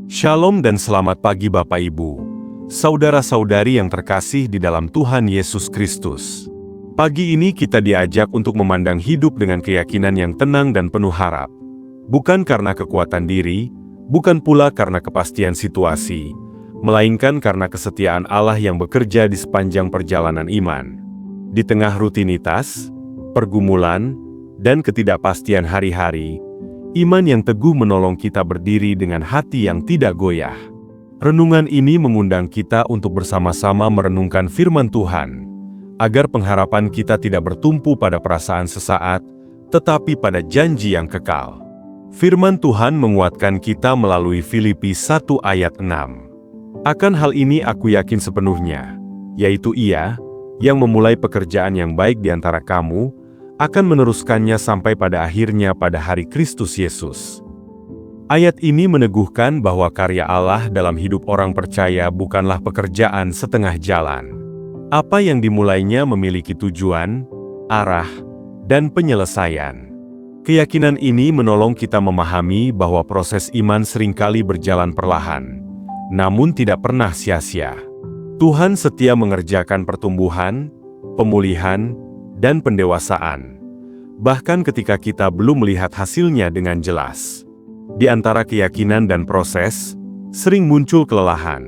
Shalom dan selamat pagi Bapak Ibu, saudara-saudari yang terkasih di dalam Tuhan Yesus Kristus. Pagi ini kita diajak untuk memandang hidup dengan keyakinan yang tenang dan penuh harap. Bukan karena kekuatan diri, bukan pula karena kepastian situasi, melainkan karena kesetiaan Allah yang bekerja di sepanjang perjalanan iman. Di tengah rutinitas, pergumulan, dan ketidakpastian hari-hari, iman yang teguh menolong kita berdiri dengan hati yang tidak goyah. Renungan ini mengundang kita untuk bersama-sama merenungkan firman Tuhan, agar pengharapan kita tidak bertumpu pada perasaan sesaat, tetapi pada janji yang kekal. Firman Tuhan menguatkan kita melalui Filipi 1 ayat 6. Akan hal ini aku yakin sepenuhnya, yaitu Ia, yang memulai pekerjaan yang baik di antara kamu, akan meneruskannya sampai pada akhirnya pada hari Kristus Yesus. Ayat ini meneguhkan bahwa karya Allah dalam hidup orang percaya bukanlah pekerjaan setengah jalan. Apa yang dimulainya memiliki tujuan, arah, dan penyelesaian. Keyakinan ini menolong kita memahami bahwa proses iman seringkali berjalan perlahan, namun tidak pernah sia-sia. Tuhan setia mengerjakan pertumbuhan, pemulihan, dan pendewasaan, bahkan ketika kita belum melihat hasilnya dengan jelas. Di antara keyakinan dan proses, sering muncul kelelahan.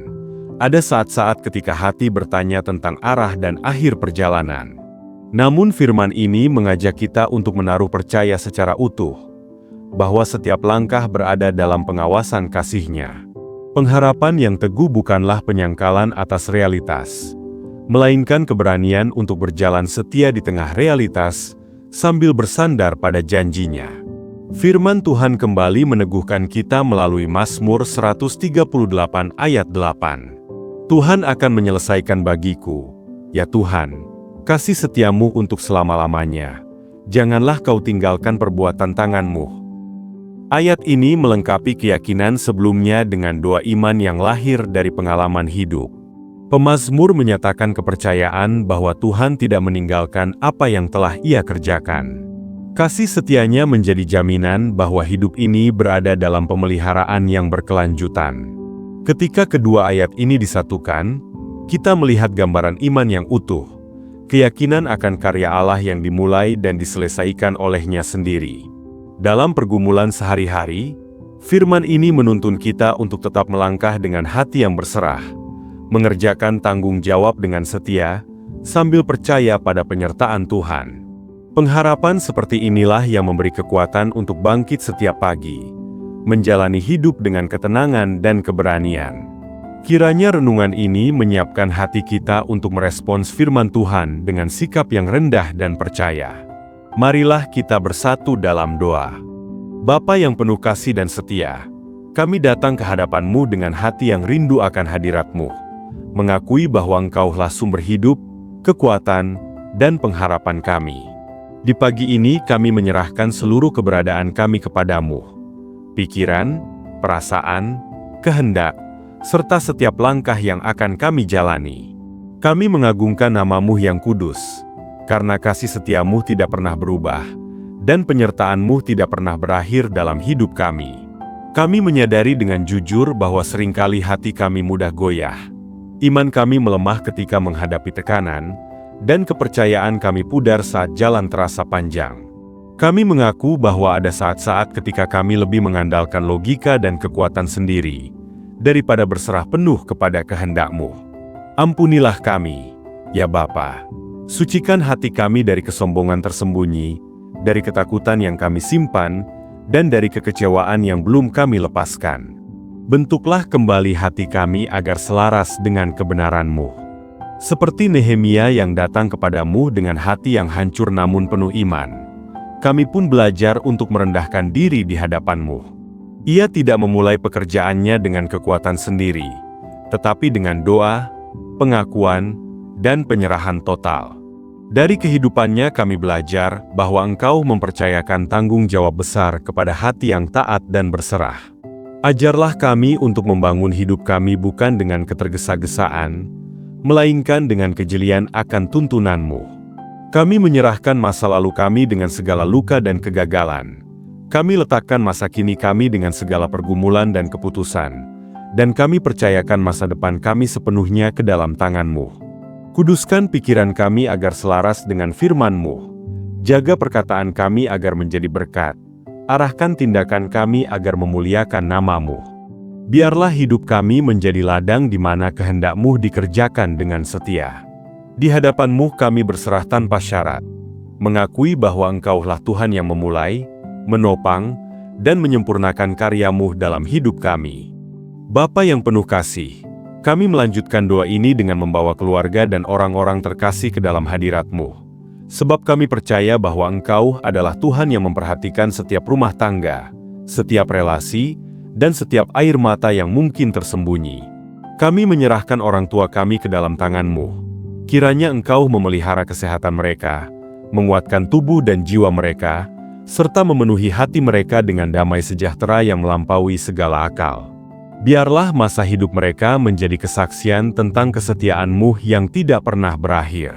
Ada saat-saat ketika hati bertanya tentang arah dan akhir perjalanan. Namun firman ini mengajak kita untuk menaruh percaya secara utuh, bahwa setiap langkah berada dalam pengawasan kasih-Nya. Pengharapan yang teguh bukanlah penyangkalan atas realitas, melainkan keberanian untuk berjalan setia di tengah realitas, sambil bersandar pada janji-Nya. Firman Tuhan kembali meneguhkan kita melalui Mazmur 138 ayat 8. Tuhan akan menyelesaikan bagiku, ya Tuhan, kasih setiamu untuk selama-lamanya. Janganlah kau tinggalkan perbuatan tanganmu. Ayat ini melengkapi keyakinan sebelumnya dengan doa iman yang lahir dari pengalaman hidup. Pemazmur menyatakan kepercayaan bahwa Tuhan tidak meninggalkan apa yang telah Ia kerjakan. Kasih setianya menjadi jaminan bahwa hidup ini berada dalam pemeliharaan yang berkelanjutan. Ketika kedua ayat ini disatukan, kita melihat gambaran iman yang utuh, keyakinan akan karya Allah yang dimulai dan diselesaikan oleh-Nya sendiri. Dalam pergumulan sehari-hari, firman ini menuntun kita untuk tetap melangkah dengan hati yang berserah, mengerjakan tanggung jawab dengan setia, sambil percaya pada penyertaan Tuhan. Pengharapan seperti inilah yang memberi kekuatan untuk bangkit setiap pagi, menjalani hidup dengan ketenangan dan keberanian. Kiranya renungan ini menyiapkan hati kita untuk merespons firman Tuhan dengan sikap yang rendah dan percaya. Marilah kita bersatu dalam doa. Bapa yang penuh kasih dan setia, kami datang ke hadapan-Mu dengan hati yang rindu akan hadirat-Mu, mengakui bahwa Engkaulah sumber hidup, kekuatan, dan pengharapan kami. Di pagi ini kami menyerahkan seluruh keberadaan kami kepadamu. Pikiran, perasaan, kehendak, serta setiap langkah yang akan kami jalani. Kami mengagungkan nama-Mu yang kudus, karena kasih setiamu tidak pernah berubah, dan penyertaan-Mu tidak pernah berakhir dalam hidup kami. Kami menyadari dengan jujur bahwa seringkali hati kami mudah goyah. Iman kami melemah ketika menghadapi tekanan, dan kepercayaan kami pudar saat jalan terasa panjang. Kami mengaku bahwa ada saat-saat ketika kami lebih mengandalkan logika dan kekuatan sendiri, daripada berserah penuh kepada kehendak-Mu. Ampunilah kami, ya Bapa. Sucikan hati kami dari kesombongan tersembunyi, dari ketakutan yang kami simpan, dan dari kekecewaan yang belum kami lepaskan. Bentuklah kembali hati kami agar selaras dengan kebenaran-Mu. Seperti Nehemia yang datang kepadamu dengan hati yang hancur namun penuh iman, kami pun belajar untuk merendahkan diri di hadapan-Mu. Ia tidak memulai pekerjaannya dengan kekuatan sendiri, tetapi dengan doa, pengakuan, dan penyerahan total. Dari kehidupannya kami belajar bahwa Engkau mempercayakan tanggung jawab besar kepada hati yang taat dan berserah. Ajarlah kami untuk membangun hidup kami bukan dengan ketergesa-gesaan, melainkan dengan kejelian akan tuntunan-Mu. Kami menyerahkan masa lalu kami dengan segala luka dan kegagalan. Kami letakkan masa kini kami dengan segala pergumulan dan keputusan, dan kami percayakan masa depan kami sepenuhnya ke dalam tangan-Mu. Kuduskan pikiran kami agar selaras dengan firman-Mu. Jaga perkataan kami agar menjadi berkat. Arahkan tindakan kami agar memuliakan nama-Mu. Biarlah hidup kami menjadi ladang di mana kehendak-Mu dikerjakan dengan setia. Di hadapan-Mu kami berserah tanpa syarat, mengakui bahwa Engkaulah Tuhan yang memulai, menopang, dan menyempurnakan karya-Mu dalam hidup kami. Bapa yang penuh kasih, kami melanjutkan doa ini dengan membawa keluarga dan orang-orang terkasih ke dalam hadirat-Mu. Sebab kami percaya bahwa Engkau adalah Tuhan yang memperhatikan setiap rumah tangga, setiap relasi, dan setiap air mata yang mungkin tersembunyi. Kami menyerahkan orang tua kami ke dalam tangan-Mu. Kiranya Engkau memelihara kesehatan mereka, menguatkan tubuh dan jiwa mereka, serta memenuhi hati mereka dengan damai sejahtera yang melampaui segala akal. Biarlah masa hidup mereka menjadi kesaksian tentang kesetiaan-Mu yang tidak pernah berakhir.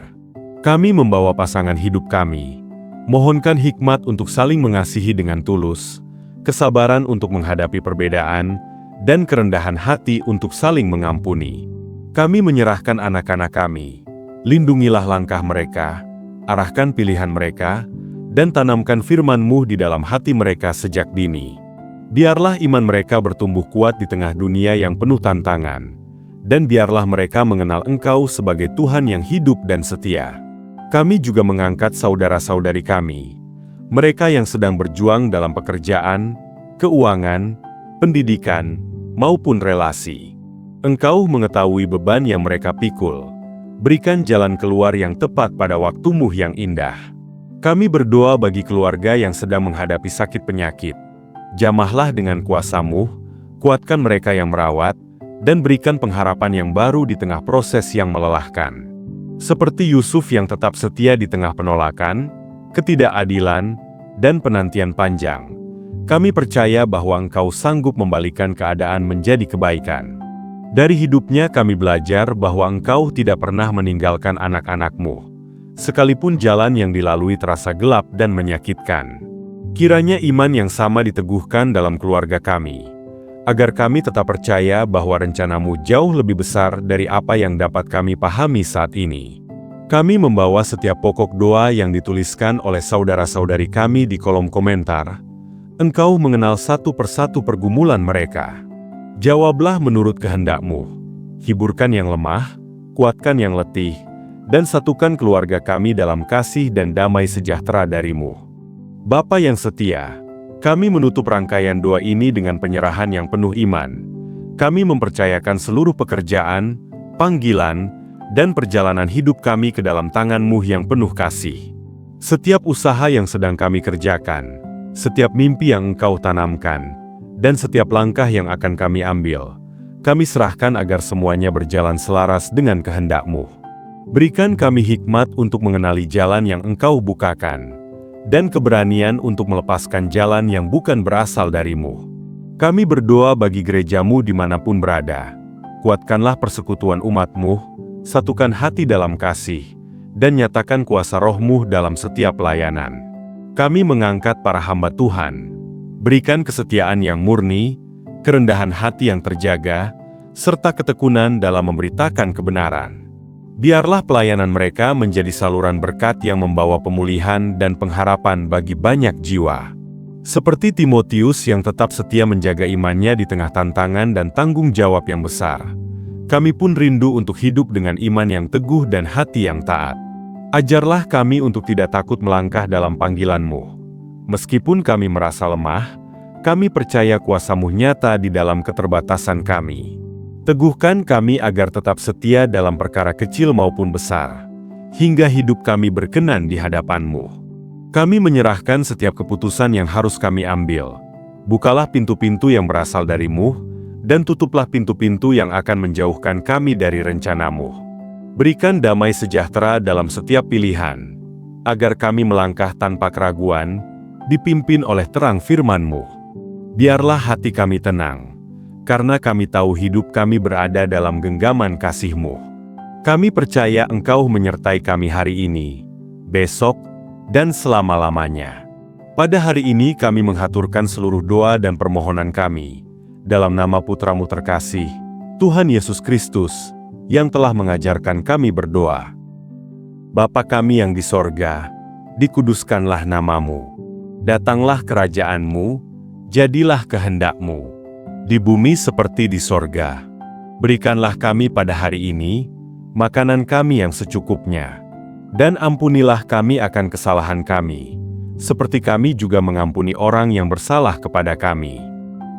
Kami membawa pasangan hidup kami, mohonkan hikmat untuk saling mengasihi dengan tulus, kesabaran untuk menghadapi perbedaan, dan kerendahan hati untuk saling mengampuni. Kami menyerahkan anak-anak kami, lindungilah langkah mereka, arahkan pilihan mereka, dan tanamkan firman-Mu di dalam hati mereka sejak dini. Biarlah iman mereka bertumbuh kuat di tengah dunia yang penuh tantangan, dan biarlah mereka mengenal Engkau sebagai Tuhan yang hidup dan setia. Kami juga mengangkat saudara-saudari kami, mereka yang sedang berjuang dalam pekerjaan, keuangan, pendidikan, maupun relasi. Engkau mengetahui beban yang mereka pikul. Berikan jalan keluar yang tepat pada waktu-Mu yang indah. Kami berdoa bagi keluarga yang sedang menghadapi sakit penyakit. Jamahlah dengan kuasa-Mu, kuatkan mereka yang merawat, dan berikan pengharapan yang baru di tengah proses yang melelahkan. Seperti Yusuf yang tetap setia di tengah penolakan, ketidakadilan, dan penantian panjang. Kami percaya bahwa Engkau sanggup membalikan keadaan menjadi kebaikan. Dari hidupnya kami belajar bahwa Engkau tidak pernah meninggalkan anak-anak-Mu, sekalipun jalan yang dilalui terasa gelap dan menyakitkan. Kiranya iman yang sama diteguhkan dalam keluarga kami, agar kami tetap percaya bahwa rencana-Mu jauh lebih besar dari apa yang dapat kami pahami saat ini. Kami membawa setiap pokok doa yang dituliskan oleh saudara-saudari kami di kolom komentar. Engkau mengenal satu persatu pergumulan mereka. Jawablah menurut kehendak-Mu. Hiburkan yang lemah, kuatkan yang letih, dan satukan keluarga kami dalam kasih dan damai sejahtera dari-Mu. Bapa yang setia, kami menutup rangkaian doa ini dengan penyerahan yang penuh iman. Kami mempercayakan seluruh pekerjaan, panggilan, dan perjalanan hidup kami ke dalam tangan-Mu yang penuh kasih. Setiap usaha yang sedang kami kerjakan, setiap mimpi yang Engkau tanamkan, dan setiap langkah yang akan kami ambil, kami serahkan agar semuanya berjalan selaras dengan kehendak-Mu. Berikan kami hikmat untuk mengenali jalan yang Engkau bukakan, dan keberanian untuk melepaskan jalan yang bukan berasal dari-Mu. Kami berdoa bagi gereja-Mu dimanapun berada. Kuatkanlah persekutuan umat-Mu, satukan hati dalam kasih, dan nyatakan kuasa Roh-Mu dalam setiap pelayanan. Kami mengangkat para hamba Tuhan. Berikan kesetiaan yang murni, kerendahan hati yang terjaga, serta ketekunan dalam memberitakan kebenaran. Biarlah pelayanan mereka menjadi saluran berkat yang membawa pemulihan dan pengharapan bagi banyak jiwa. Seperti Timotius yang tetap setia menjaga imannya di tengah tantangan dan tanggung jawab yang besar. Kami pun rindu untuk hidup dengan iman yang teguh dan hati yang taat. Ajarlah kami untuk tidak takut melangkah dalam panggilan-Mu. Meskipun kami merasa lemah, kami percaya kuasa-Mu nyata di dalam keterbatasan kami. Teguhkan kami agar tetap setia dalam perkara kecil maupun besar, hingga hidup kami berkenan di hadapan-Mu. Kami menyerahkan setiap keputusan yang harus kami ambil. Bukalah pintu-pintu yang berasal dari-Mu, dan tutuplah pintu-pintu yang akan menjauhkan kami dari rencana-Mu. Berikan damai sejahtera dalam setiap pilihan, agar kami melangkah tanpa keraguan, dipimpin oleh terang firman-Mu. Biarlah hati kami tenang, karena kami tahu hidup kami berada dalam genggaman kasih-Mu. Kami percaya Engkau menyertai kami hari ini, besok, dan selama-lamanya. Pada hari ini kami menghaturkan seluruh doa dan permohonan kami, dalam nama Putra-Mu terkasih, Tuhan Yesus Kristus, yang telah mengajarkan kami berdoa. Bapa kami yang di sorga, dikuduskanlah nama-Mu. Datanglah kerajaan-Mu, jadilah kehendak-Mu, di bumi seperti di sorga. Berikanlah kami pada hari ini makanan kami yang secukupnya. Dan ampunilah kami akan kesalahan kami, seperti kami juga mengampuni orang yang bersalah kepada kami.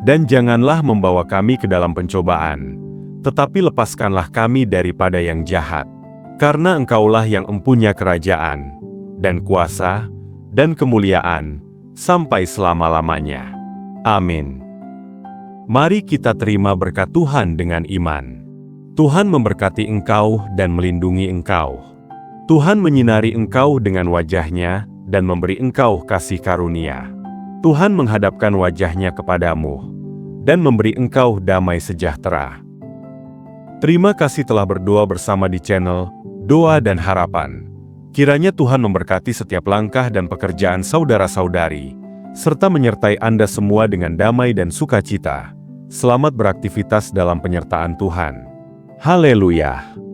Dan janganlah membawa kami ke dalam pencobaan, tetapi lepaskanlah kami daripada yang jahat. Karena Engkaulah yang empunya kerajaan, dan kuasa, dan kemuliaan, sampai selama-lamanya. Amin. Mari kita terima berkat Tuhan dengan iman. Tuhan memberkati engkau dan melindungi engkau. Tuhan menyinari engkau dengan wajah-Nya dan memberi engkau kasih karunia. Tuhan menghadapkan wajah-Nya kepadamu dan memberi engkau damai sejahtera. Terima kasih telah berdoa bersama di channel Doa dan Harapan. Kiranya Tuhan memberkati setiap langkah dan pekerjaan saudara-saudari, serta menyertai Anda semua dengan damai dan sukacita. Selamat beraktivitas dalam penyertaan Tuhan. Haleluya!